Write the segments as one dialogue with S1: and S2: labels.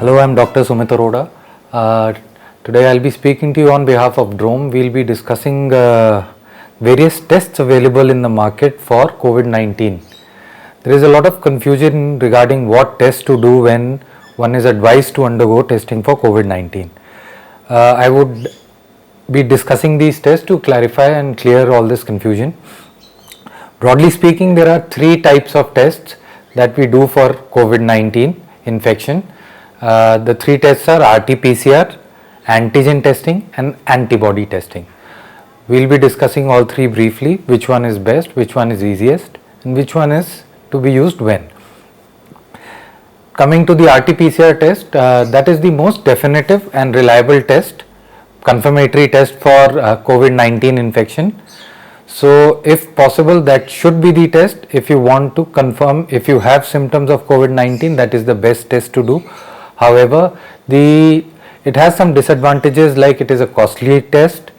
S1: Hello, I'm Dr. Sumit Arora. Today I'll be speaking to you on behalf of Drome. We'll be discussing various tests available in the market for COVID-19. There is a lot of confusion regarding what tests to do when one is advised to undergo testing for COVID-19. I would be discussing these tests to clarify and clear all this confusion. Broadly speaking, there are three types of tests that we do for COVID-19 infection. The three tests are RT-PCR, antigen testing and antibody testing. We'll be discussing all three briefly, which one is best, which one is easiest and which one is to be used when. Coming to the RT-PCR test, that is the most definitive and reliable test, confirmatory test for COVID-19 infection. So if possible, that should be the test. If you want to confirm if you have symptoms of COVID-19, that is the best test to do. However, it has some disadvantages, like it is a costly test,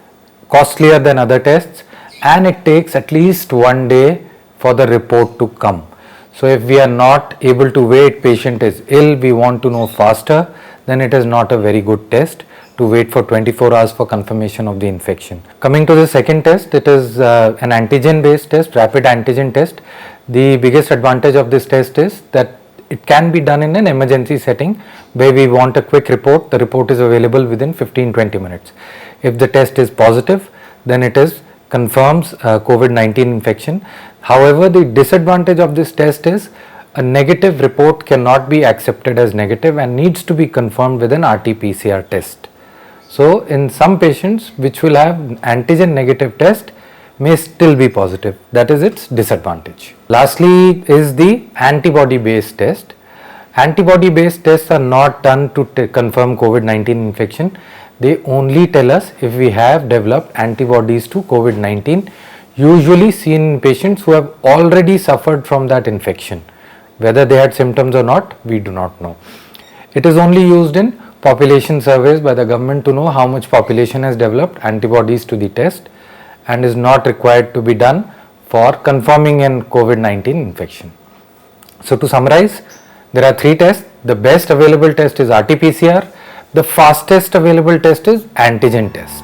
S1: costlier than other tests, and it takes at least 1 day for the report to come. So if we are not able to wait, patient is ill, we want to know faster, then it is not a very good test to wait for 24 hours for confirmation of the infection. Coming to the second test, it is an antigen based test, rapid antigen test. The biggest advantage of this test is that it can be done in an emergency setting where we want a quick report. The report is available within 15-20 minutes. If the test is positive, then it confirms COVID-19 infection. However, the disadvantage of this test is a negative report cannot be accepted as negative and needs to be confirmed with an RT-PCR test. So in some patients which will have antigen negative test may still be positive. That is its disadvantage. Lastly is the antibody based test. Antibody based tests are not done to confirm COVID-19 infection. They only tell us if we have developed antibodies to COVID-19, usually seen in patients who have already suffered from that infection. Whether they had symptoms or not, we do not know. It is only used in population surveys by the government to know how much population has developed antibodies to the test, and is not required to be done for confirming an COVID-19 infection. So to summarize, there are three tests. The best available test is RT-PCR. The fastest available test is antigen test.